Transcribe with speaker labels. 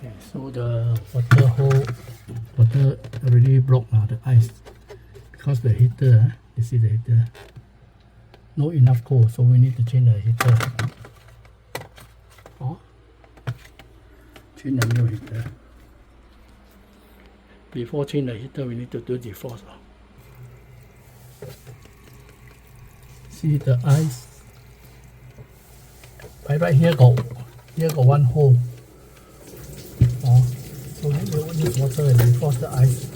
Speaker 1: Okay, so the water already blocked now, the ice, because the heater, you see the heater, not enough cold, so we need to change the heater. Change the new heater. Before change the heater, we need to do defrost. See the ice. Right here got one hole. So we need water and defrost the ice.